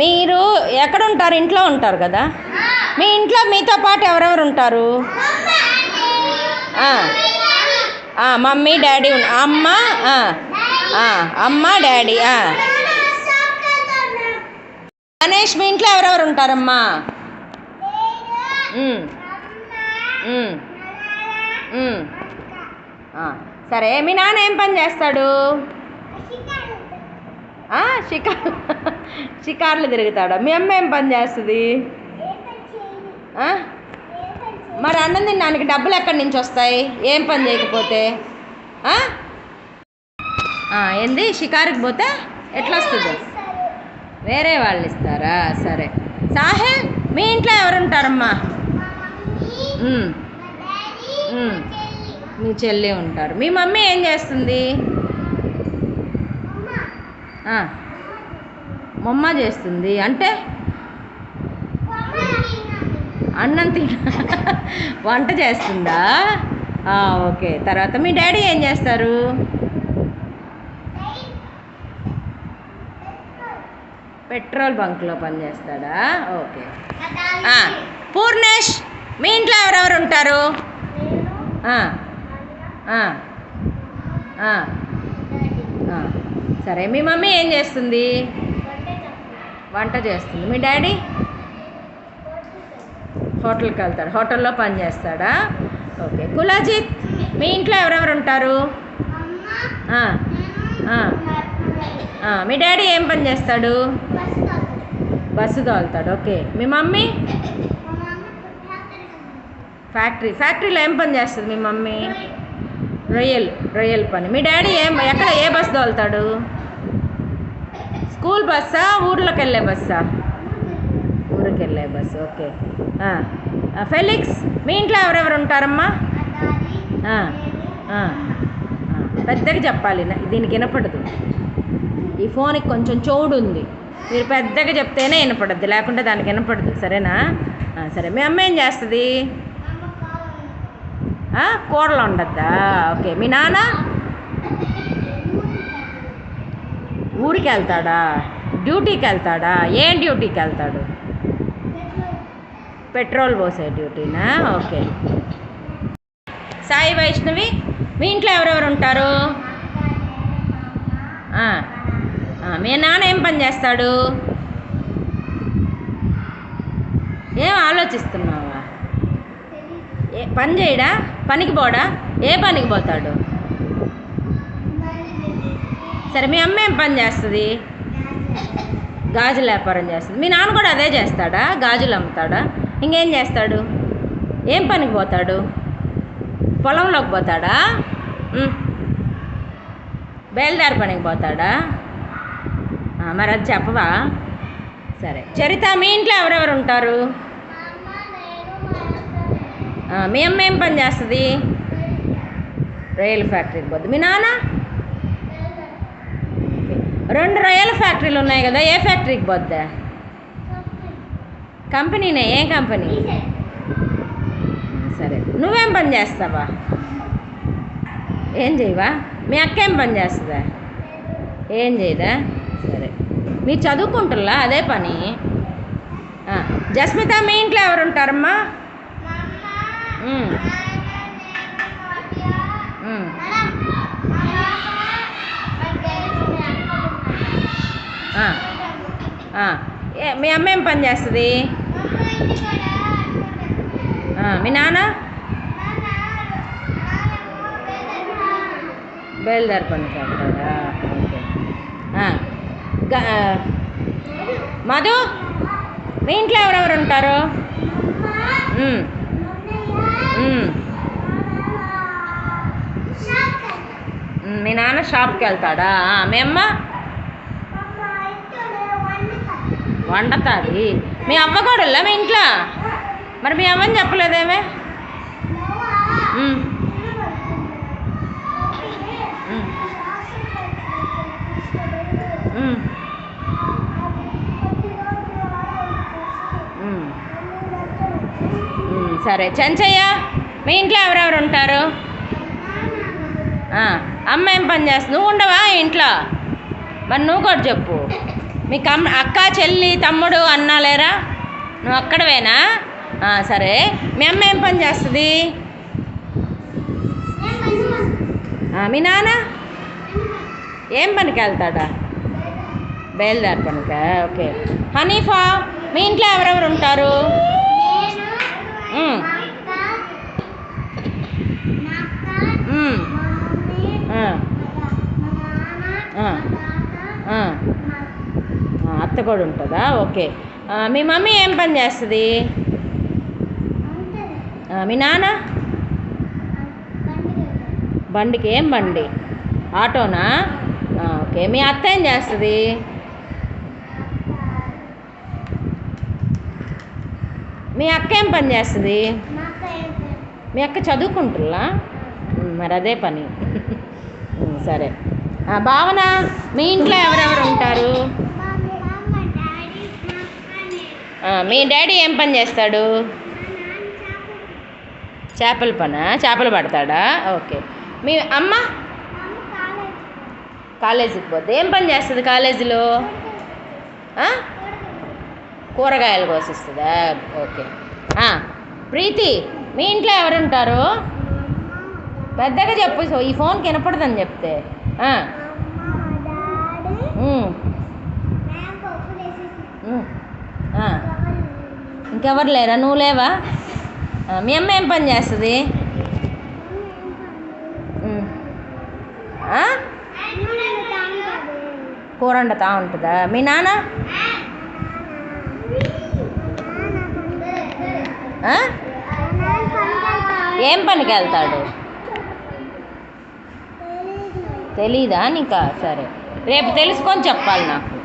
మీరు ఎక్కడ ఉంటారు? ఇంట్లో ఉంటారు కదా. మీ ఇంట్లో మీతో పాటు ఎవరెవరు ఉంటారు? మమ్మీ డాడీ అమ్మ అమ్మ డాడీ. గణేష్ మీ ఇంట్లో ఎవరెవరు ఉంటారమ్మా? సరే, మీ నాన్న ఏం పని చేస్తాడు? షికార్లు తిరుగుతాడా? మీ అమ్మ ఏం పని చేస్తుంది? మరి అన్నం తినడానికి డబ్బులు ఎక్కడి నుంచి వస్తాయి ఏం పని చేయకపోతే? ఏంది షికారుకి పోతే ఎట్లా వస్తుంది? వేరే వాళ్ళు ఇస్తారా? సరే. సాహెల్ మీ ఇంట్లో ఎవరు ఉంటారమ్మా? మీ చెల్లి ఉంటారు. మీ మమ్మీ ఏం చేస్తుంది? మమ్మ చేస్తుంది అంటే అన్నం వంట చేస్తుందా? ఓకే. తర్వాత మీ డాడీ ఏం చేస్తారు? పెట్రోల్ బంక్లో పనిచేస్తాడా? ఓకే. పూర్ణేష్ మీ ఇంట్లో ఎవరెవరు ఉంటారు? సరే, మీ మమ్మీ ఏం చేస్తుంది? వంట చేస్తుంది. మీ డాడీ హోటల్కి వెళ్తాడు, హోటల్లో పని చేస్తాడా? ఓకే. కులాజిత్ మీ ఇంట్లో ఎవరెవరు ఉంటారు? మీ డాడీ ఏం పని చేస్తాడు? బస్సు తోలుతాడు. ఓకే. మీ మమ్మీ ఫ్యాక్టరీలో ఏం పని చేస్తుంది మీ మమ్మీ? రొయ్యల పని. మీ డాడీ ఎక్కడ ఏ బస్సు తోలుతాడు? స్కూల్ బస్సా ఊర్లోకి వెళ్ళే బస్సా? ఊరికి వెళ్ళే బస్సు. ఓకే. ఫెలిక్స్ మీ ఇంట్లో ఎవరెవరు ఉంటారమ్మా? పెద్దగా చెప్పాలి, దీనికి వినపడదు. ఈ ఫోన్కి కొంచెం చౌడు ఉంది, మీరు పెద్దగా చెప్తేనే వినపడద్దు, లేకుంటే దానికి వినపడదు. సరేనా? సరే. మీ అమ్మ ఏం చేస్తుంది? కూరలు ఉండద్దా? ఓకే. మీ నాన్న ఊరికి వెళ్తాడా? డ్యూటీకి వెళ్తాడా? ఏం డ్యూటీకి వెళ్తాడు? పెట్రోల్ పోసే డ్యూటీనా? ఓకే. సాయి వైష్ణవి మీ ఇంట్లో ఎవరెవరు ఉంటారు? మీ నాన్న ఏం పని చేస్తాడు? ఏం ఆలోచిస్తున్నావా? పని చేయడా? పనికి పోడా? ఏ పనికి పోతాడు? సరే, మీ అమ్మ ఏం పని చేస్తుంది? గాజుల వ్యాపారం చేస్తుంది. మీ నాన్న కూడా అదే చేస్తాడా? గాజులు అమ్ముతాడా? ఇంకేం చేస్తాడు? ఏం పనికి పోతాడు? పొలంలోకి పోతాడా? బయలుదేరి పనికి పోతాడా? మరి అది చెప్పవా? సరే. చరిత మీ ఇంట్లో ఎవరెవరు ఉంటారు? మీ అమ్మ ఏం పని చేస్తుంది? రొయ్యల ఫ్యాక్టరీకి పోద్ది. మీ నాన్న 2 రొయ్యల ఫ్యాక్టరీలు ఉన్నాయి కదా, ఏ ఫ్యాక్టరీకి పోద్దా? కంపెనీనే. ఏ కంపెనీ? సరే. నువ్వేం పని చేస్తావా? ఏం చేయవా? మీ అక్క ఏం పని చేస్తుందా? ఏం చేయదా? సరే. మీరు చదువుకుంటున్నా అదే పని. జస్మిత మీ ఇంట్లో ఎవరు ఉంటారమ్మా? మీ అమ్మ ఏం పని చేస్తుంది? మీ నాన్న బయలుదేరి పనికి వెళ్తాడా? ఓకే. మధు మీ ఇంట్లో ఎవరెవరు ఉంటారు? మీ నాన్న షాప్కి వెళ్తాడా? మీ అమ్మ వండుతుంది. మీ అవ్వ కూడా మీ ఇంట్లో? మరి మీ అమ్మని చెప్పలేదేమే? సరే. చెంచయ్య మీ ఇంట్లో ఎవరెవరు ఉంటారు? అమ్మ ఏం పని చేస్తుంది? నువ్వు ఉండవా ఇంట్లో? మరి నువ్వు కూడా చెప్పు. మీకు అక్క చెల్లి తమ్ముడు అన్న లేరా? నువ్వు అక్కడవేనా? సరే, మీ అమ్మ ఏం పని చేస్తుంది? మీ నాన్న ఏం పనికి వెళ్తాడా? బయలుదేరి పనికా? ఓకే. హనీఫా, మీ ఇంట్లో ఎవరెవరు ఉంటారు? అత్త కూడా ఉంటుందా? ఓకే. మీ మమ్మీ ఏం పని చేస్తుంది? మీ నాన్న బండికి ఏం బండి? ఆటోనా? ఓకే. మీ అత్త ఏం చేస్తుంది? మీ అక్క ఏం పని చేస్తుంది? మీ అక్క చదువుకుంటున్నా? మరి అదే పని. సరే. భావన, మీ ఇంట్లో ఎవరెవరు ఉంటారు? మీ డాడీ ఏం పని చేస్తాడు? చేపల పనా? చేపలు పడతాడా? ఓకే. మీ అమ్మ కాలేజీకి పోతే ఏం పని చేస్తుంది కాలేజీలో? కూరగాయలు కోసిస్తుందా? ఓకే. ప్రీతి, మీ ఇంట్లో ఎవరుంటారు? పెద్దగా చెప్పు, ఈ ఫోన్కి వినపడదని చెప్తే. ఇంకెవరు లేరా? నువ్వు లేవా? మీ అమ్మ ఏం పని చేస్తుంది? కూర వండుతా ఉంటుందా? మీ నాన్న ఏం పనికి వెళ్తాడు? తెలీదా నీకా? సరే, రేపు తెలుసుకొని చెప్పాలి నాకు.